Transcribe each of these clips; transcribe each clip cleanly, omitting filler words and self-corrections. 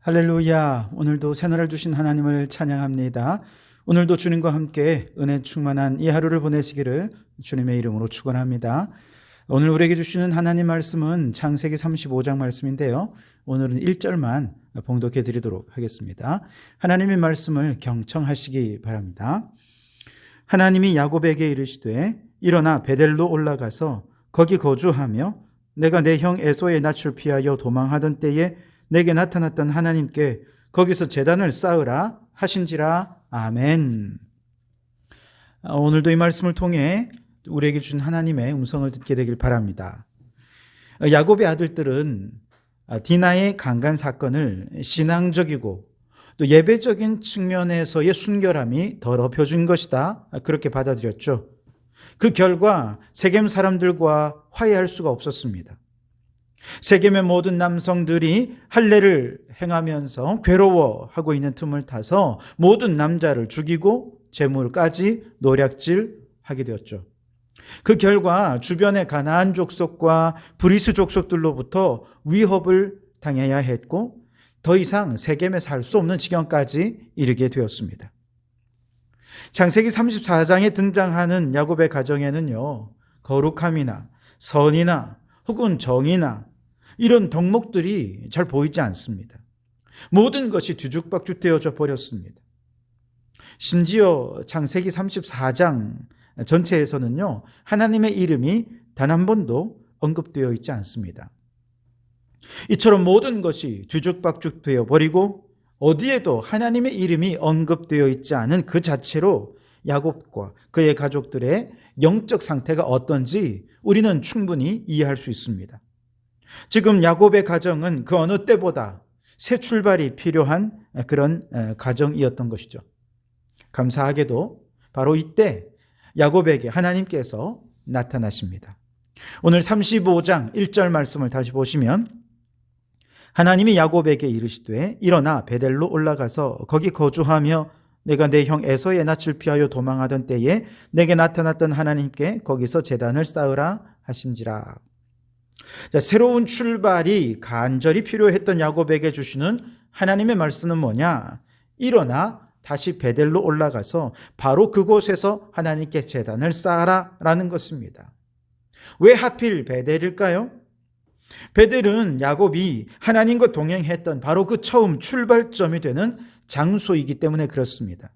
할렐루야. 오늘도 새날을 주신 하나님을 찬양합니다. 오늘도 주님과 함께 은혜 충만한 이 하루를 보내시기를 주님의 이름으로 축원합니다. 오늘 우리에게 주시는 하나님 말씀은 창세기 35장 말씀인데요. 오늘은 1절만 봉독해 드리도록 하겠습니다. 하나님의 말씀을 경청하시기 바랍니다. 하나님이 야곱에게 이르시되 일어나 베델로 올라가서 거기 거주하며 내가 내 형 에서의 낯을 피하여 도망하던 때에 내게 나타났던 하나님께 거기서 제단을 쌓으라 하신지라. 아멘. 오늘도 이 말씀을 통해 우리에게 준 하나님의 음성을 듣게 되길 바랍니다. 야곱의 아들들은 디나의 강간 사건을 신앙적이고 또 예배적인 측면에서의 순결함이 더럽혀진 것이다, 그렇게 받아들였죠. 그 결과 세겜 사람들과 화해할 수가 없었습니다. 세겜의 모든 남성들이 할례를 행하면서 괴로워하고 있는 틈을 타서 모든 남자를 죽이고 재물까지 노략질하게 되었죠. 그 결과 주변의 가나안 족속과 브리스 족속들로부터 위협을 당해야 했고 더 이상 세겜에 살 수 없는 지경까지 이르게 되었습니다. 창세기 34장에 등장하는 야곱의 가정에는요, 거룩함이나 선이나 혹은 정의나 이런 덕목들이 잘 보이지 않습니다. 모든 것이 뒤죽박죽되어져 버렸습니다. 심지어 창세기 34장 전체에서는요, 하나님의 이름이 단 한 번도 언급되어 있지 않습니다. 이처럼 모든 것이 뒤죽박죽되어 버리고 어디에도 하나님의 이름이 언급되어 있지 않은 그 자체로 야곱과 그의 가족들의 영적 상태가 어떤지 우리는 충분히 이해할 수 있습니다. 지금 야곱의 가정은 그 어느 때보다 새 출발이 필요한 그런 가정이었던 것이죠. 감사하게도 바로 이때 야곱에게 하나님께서 나타나십니다. 오늘 35장 1절 말씀을 다시 보시면 하나님이 야곱에게 이르시되 일어나 베델로 올라가서 거기 거주하며 내가 내 형 에서의 낯을 피하여 도망하던 때에 내게 나타났던 하나님께 거기서 제단을 쌓으라 하신지라. 자, 새로운 출발이 간절히 필요했던 야곱에게 주시는 하나님의 말씀은 뭐냐? 일어나 다시 베델로 올라가서 바로 그곳에서 하나님께 제단을 쌓아라 라는 것입니다. 왜 하필 베델일까요? 베델은 야곱이 하나님과 동행했던 바로 그 처음 출발점이 되는 장소이기 때문에 그렇습니다.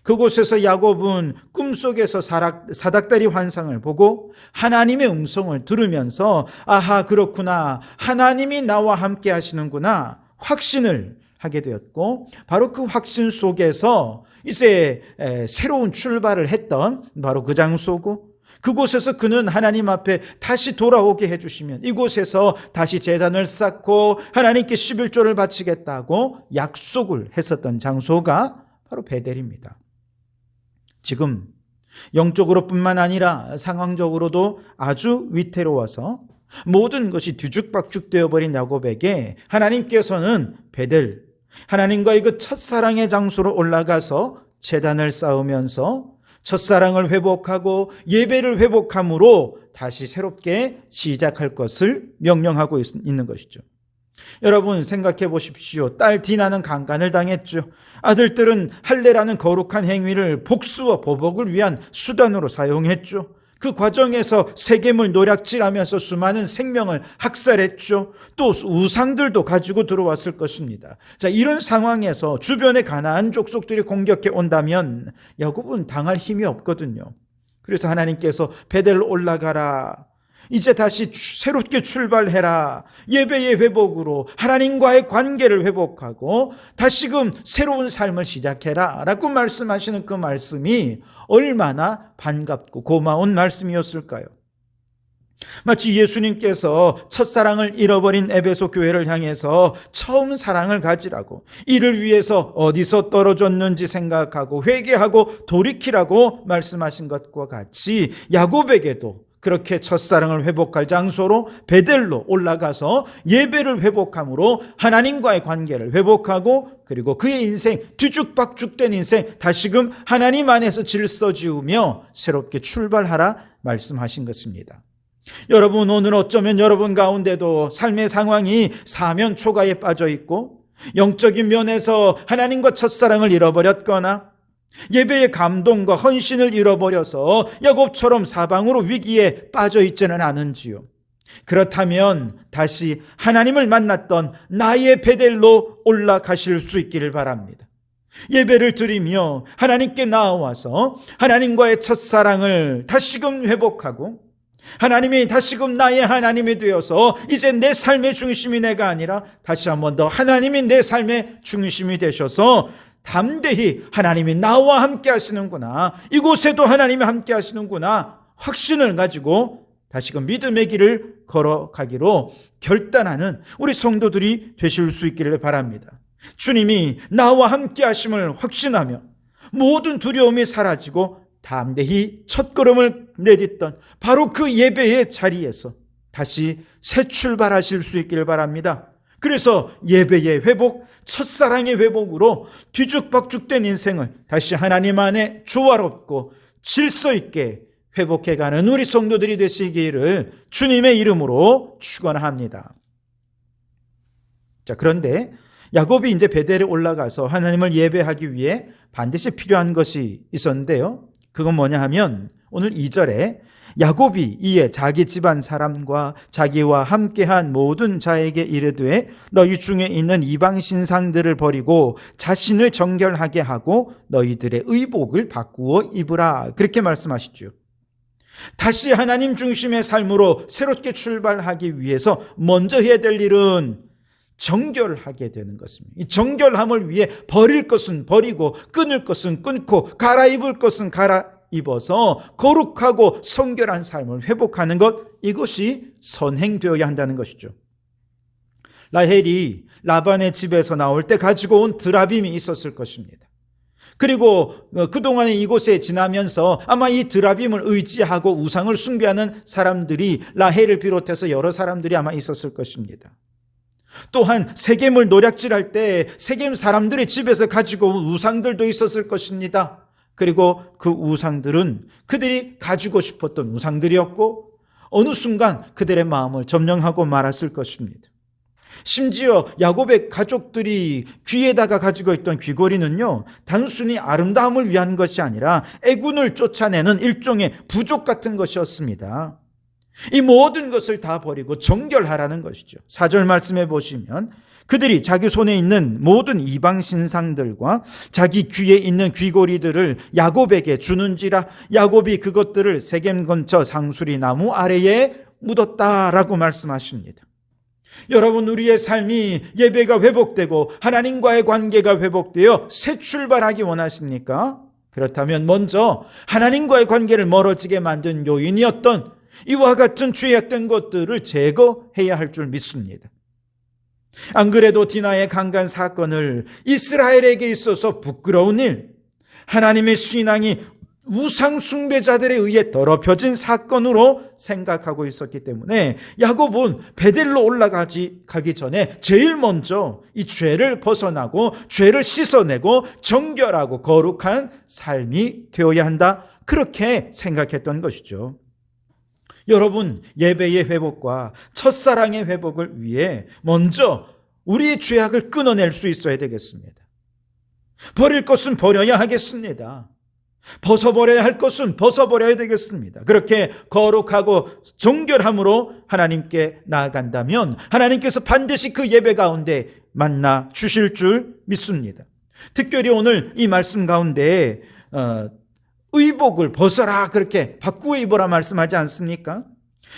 그곳에서 야곱은 꿈속에서 사닥다리 환상을 보고 하나님의 음성을 들으면서 아하, 그렇구나, 하나님이 나와 함께 하시는구나 확신을 하게 되었고, 바로 그 확신 속에서 이제 새로운 출발을 했던 바로 그 장소고, 그곳에서 그는 하나님 앞에 다시 돌아오게 해주시면 이곳에서 다시 제단을 쌓고 하나님께 11조를 바치겠다고 약속을 했었던 장소가 바로 베델입니다. 지금 영적으로 뿐만 아니라 상황적으로도 아주 위태로워서 모든 것이 뒤죽박죽 되어버린 야곱에게 하나님께서는 베델, 하나님과의 그 첫사랑의 장소로 올라가서 제단을 쌓으면서 첫사랑을 회복하고 예배를 회복함으로 다시 새롭게 시작할 것을 명령하고 있는 것이죠. 여러분 생각해 보십시오. 딸 디나는 강간을 당했죠. 아들들은 할례라는 거룩한 행위를 복수와 보복을 위한 수단으로 사용했죠. 그 과정에서 세겜을 노략질하면서 수많은 생명을 학살했죠. 또 우상들도 가지고 들어왔을 것입니다. 자, 이런 상황에서 주변의 가나안 족속들이 공격해 온다면 야곱은 당할 힘이 없거든요. 그래서 하나님께서 베델로 올라가라, 이제 다시 새롭게 출발해라, 예배의 회복으로 하나님과의 관계를 회복하고 다시금 새로운 삶을 시작해라 라고 말씀하시는 그 말씀이 얼마나 반갑고 고마운 말씀이었을까요? 마치 예수님께서 첫사랑을 잃어버린 에베소 교회를 향해서 처음 사랑을 가지라고, 이를 위해서 어디서 떨어졌는지 생각하고 회개하고 돌이키라고 말씀하신 것과 같이 야곱에게도 그렇게 첫사랑을 회복할 장소로 베델로 올라가서 예배를 회복함으로 하나님과의 관계를 회복하고, 그리고 그의 인생, 뒤죽박죽된 인생 다시금 하나님 안에서 질서 지우며 새롭게 출발하라 말씀하신 것입니다. 여러분, 오늘 어쩌면 여러분 가운데도 삶의 상황이 사면 초가에 빠져 있고 영적인 면에서 하나님과 첫사랑을 잃어버렸거나 예배의 감동과 헌신을 잃어버려서 야곱처럼 사방으로 위기에 빠져 있지는 않은지요. 그렇다면 다시 하나님을 만났던 나의 베델로 올라가실 수 있기를 바랍니다. 예배를 드리며 하나님께 나아와서 하나님과의 첫사랑을 다시금 회복하고 하나님이 다시금 나의 하나님이 되어서 이제 내 삶의 중심이 내가 아니라 다시 한 번 더 하나님이 내 삶의 중심이 되셔서 담대히 하나님이 나와 함께 하시는구나, 이곳에도 하나님이 함께 하시는구나 확신을 가지고 다시금 믿음의 길을 걸어가기로 결단하는 우리 성도들이 되실 수 있기를 바랍니다. 주님이 나와 함께 하심을 확신하며 모든 두려움이 사라지고 담대히 첫걸음을 내딛던 바로 그 예배의 자리에서 다시 새 출발하실 수 있기를 바랍니다. 그래서 예배의 회복, 첫사랑의 회복으로 뒤죽박죽된 인생을 다시 하나님 안에 조화롭고 질서 있게 회복해가는 우리 성도들이 되시기를 주님의 이름으로 축원합니다. 자, 그런데 야곱이 이제 베델에 올라가서 하나님을 예배하기 위해 반드시 필요한 것이 있었는데요. 그건 뭐냐 하면 오늘 2절에 야곱이 이에 자기 집안 사람과 자기와 함께한 모든 자에게 이르되 너희 중에 있는 이방 신상들을 버리고 자신을 정결하게 하고 너희들의 의복을 바꾸어 입으라, 그렇게 말씀하시죠. 다시 하나님 중심의 삶으로 새롭게 출발하기 위해서 먼저 해야 될 일은 정결하게 되는 것입니다. 이 정결함을 위해 버릴 것은 버리고 끊을 것은 끊고 갈아입을 것은 갈아입어서 거룩하고 성결한 삶을 회복하는 것, 이것이 선행되어야 한다는 것이죠. 라헬이 라반의 집에서 나올 때 가지고 온 드라빔이 있었을 것입니다. 그리고 그동안에 이곳에 지나면서 아마 이 드라빔을 의지하고 우상을 숭배하는 사람들이 라헬을 비롯해서 여러 사람들이 아마 있었을 것입니다. 또한 세겜을 노략질할 때 세겜 사람들의 집에서 가지고 온 우상들도 있었을 것입니다. 그리고 그 우상들은 그들이 가지고 싶었던 우상들이었고 어느 순간 그들의 마음을 점령하고 말았을 것입니다. 심지어 야곱의 가족들이 귀에다가 가지고 있던 귀걸이는요, 단순히 아름다움을 위한 것이 아니라 애군을 쫓아내는 일종의 부족 같은 것이었습니다. 이 모든 것을 다 버리고 정결하라는 것이죠. 4절 말씀해 보시면 그들이 자기 손에 있는 모든 이방 신상들과 자기 귀에 있는 귀고리들을 야곱에게 주는지라 야곱이 그것들을 세겜 근처 상수리 나무 아래에 묻었다라고 말씀하십니다. 여러분, 우리의 삶이 예배가 회복되고 하나님과의 관계가 회복되어 새 출발하기 원하십니까? 그렇다면 먼저 하나님과의 관계를 멀어지게 만든 요인이었던 이와 같은 죄악된 것들을 제거해야 할 줄 믿습니다. 안 그래도 디나의 강간 사건을 이스라엘에게 있어서 부끄러운 일, 하나님의 신앙이 우상 숭배자들에 의해 더럽혀진 사건으로 생각하고 있었기 때문에 야곱은 베델로 가기 전에 제일 먼저 이 죄를 벗어나고 죄를 씻어내고 정결하고 거룩한 삶이 되어야 한다, 그렇게 생각했던 것이죠. 여러분, 예배의 회복과 첫사랑의 회복을 위해 먼저 우리의 죄악을 끊어낼 수 있어야 되겠습니다. 버릴 것은 버려야 하겠습니다. 벗어버려야 할 것은 벗어버려야 되겠습니다. 그렇게 거룩하고 정결함으로 하나님께 나아간다면 하나님께서 반드시 그 예배 가운데 만나 주실 줄 믿습니다. 특별히 오늘 이 말씀 가운데 의복을 벗어라, 그렇게 바꾸어 입어라 말씀하지 않습니까?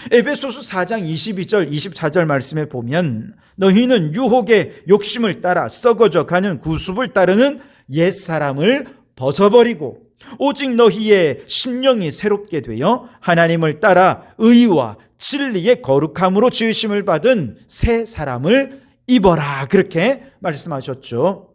에베소서 4장 22절 24절 말씀에 보면 너희는 유혹의 욕심을 따라 썩어져 가는 구습을 따르는 옛사람을 벗어버리고 오직 너희의 심령이 새롭게 되어 하나님을 따라 의와 진리의 거룩함으로 지으심을 받은 새 사람을 입어라, 그렇게 말씀하셨죠.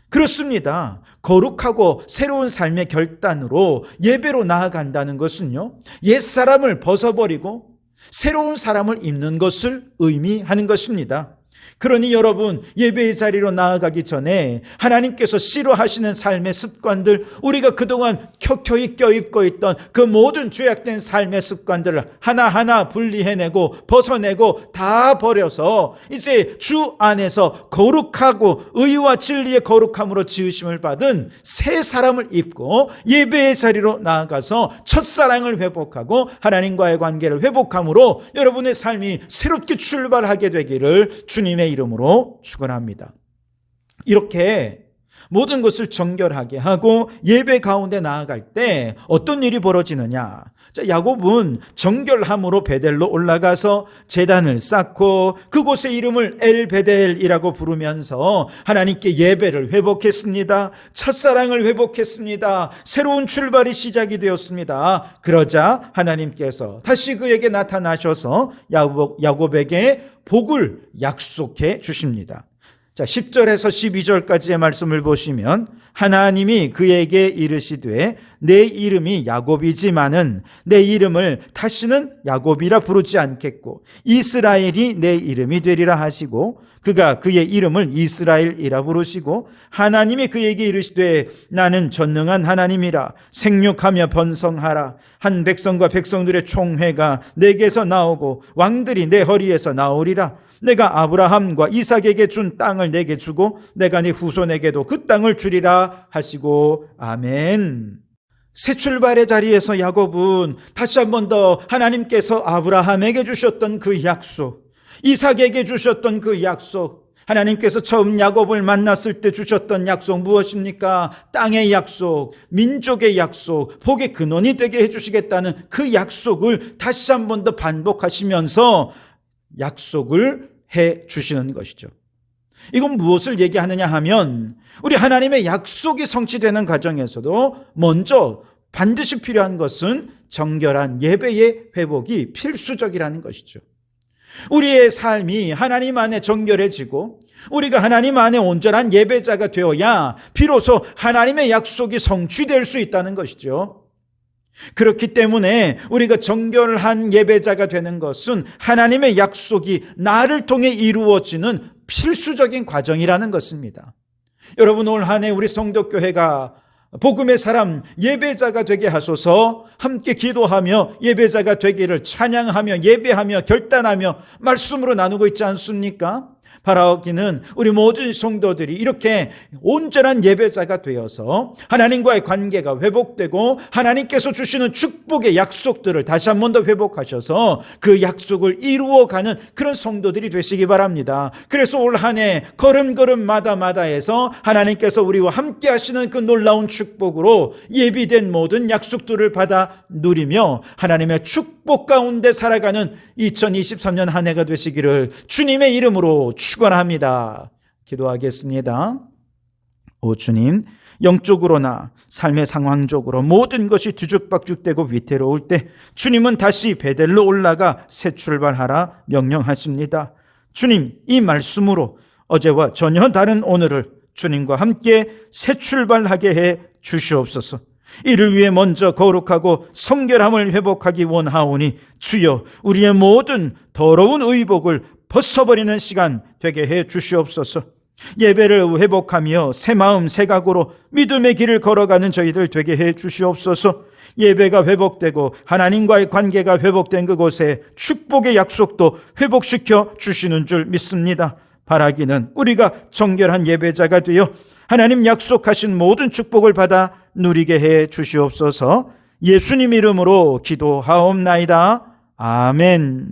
그렇습니다. 거룩하고 새로운 삶의 결단으로 예배로 나아간다는 것은요, 옛사람을 벗어버리고 새로운 사람을 입는 것을 의미하는 것입니다. 그러니 여러분, 예배의 자리로 나아가기 전에 하나님께서 싫어하시는 삶의 습관들, 우리가 그동안 켜켜이 껴입고 있던 그 모든 죄악된 삶의 습관들을 하나하나 분리해내고 벗어내고 다 버려서 이제 주 안에서 거룩하고 의와 진리의 거룩함으로 지으심을 받은 새 사람을 입고 예배의 자리로 나아가서 첫사랑을 회복하고 하나님과의 관계를 회복함으로 여러분의 삶이 새롭게 출발하게 되기를 주님의 이름으로 축원합니다. 이렇게 모든 것을 정결하게 하고 예배 가운데 나아갈 때 어떤 일이 벌어지느냐? 자, 야곱은 정결함으로 베델로 올라가서 제단을 쌓고 그곳의 이름을 엘베델이라고 부르면서 하나님께 예배를 회복했습니다. 첫사랑을 회복했습니다. 새로운 출발이 시작이 되었습니다. 그러자 하나님께서 다시 그에게 나타나셔서 야곱에게 복을 약속해 주십니다. 자, 10절에서 12절까지의 말씀을 보시면 하나님이 그에게 이르시되 내 이름이 야곱이지만은 내 이름을 다시는 야곱이라 부르지 않겠고 이스라엘이 내 이름이 되리라 하시고 그가 그의 이름을 이스라엘이라 부르시고 하나님이 그에게 이르시되 나는 전능한 하나님이라 생육하며 번성하라 한 백성과 백성들의 총회가 내게서 나오고 왕들이 내 허리에서 나오리라 내가 아브라함과 이삭에게 준 땅을 내게 주고 내가 네 후손에게도 그 땅을 주리라 하시고 아멘. 새 출발의 자리에서 야곱은 다시 한 번 더 하나님께서 아브라함에게 주셨던 그 약속, 이삭에게 주셨던 그 약속, 하나님께서 처음 야곱을 만났을 때 주셨던 약속 무엇입니까? 땅의 약속, 민족의 약속, 복의 근원이 되게 해주시겠다는 그 약속을 다시 한 번 더 반복하시면서 약속을 해 주시는 것이죠. 이건 무엇을 얘기하느냐 하면 우리 하나님의 약속이 성취되는 과정에서도 먼저 반드시 필요한 것은 정결한 예배의 회복이 필수적이라는 것이죠. 우리의 삶이 하나님 안에 정결해지고 우리가 하나님 안에 온전한 예배자가 되어야 비로소 하나님의 약속이 성취될 수 있다는 것이죠. 그렇기 때문에 우리가 정결한 예배자가 되는 것은 하나님의 약속이 나를 통해 이루어지는 필수적인 과정이라는 것입니다. 여러분, 올 한 해 우리 성도교회가 복음의 사람 예배자가 되게 하소서 함께 기도하며 예배자가 되기를 찬양하며 예배하며 결단하며 말씀으로 나누고 있지 않습니까? 바라기는 우리 모든 성도들이 이렇게 온전한 예배자가 되어서 하나님과의 관계가 회복되고 하나님께서 주시는 축복의 약속들을 다시 한 번 더 회복하셔서 그 약속을 이루어가는 그런 성도들이 되시기 바랍니다. 그래서 올 한 해 걸음걸음마다마다에서 하나님께서 우리와 함께 하시는 그 놀라운 축복으로 예비된 모든 약속들을 받아 누리며 하나님의 축복 가운데 살아가는 2023년 한 해가 되시기를 주님의 이름으로 축원합니다. 기도하겠습니다. 오 주님, 영적으로나 삶의 상황적으로 모든 것이 뒤죽박죽되고 위태로울 때 주님은 다시 베델로 올라가 새 출발하라 명령하십니다. 주님, 이 말씀으로 어제와 전혀 다른 오늘을 주님과 함께 새 출발하게 해 주시옵소서. 이를 위해 먼저 거룩하고 성결함을 회복하기 원하오니 주여 우리의 모든 더러운 의복을 벗어버리는 시간 되게 해 주시옵소서. 예배를 회복하며 새 마음 새 각오로 믿음의 길을 걸어가는 저희들 되게 해 주시옵소서. 예배가 회복되고 하나님과의 관계가 회복된 그곳에 축복의 약속도 회복시켜 주시는 줄 믿습니다. 바라기는 우리가 정결한 예배자가 되어 하나님 약속하신 모든 축복을 받아 누리게 해 주시옵소서. 예수님 이름으로 기도하옵나이다. 아멘.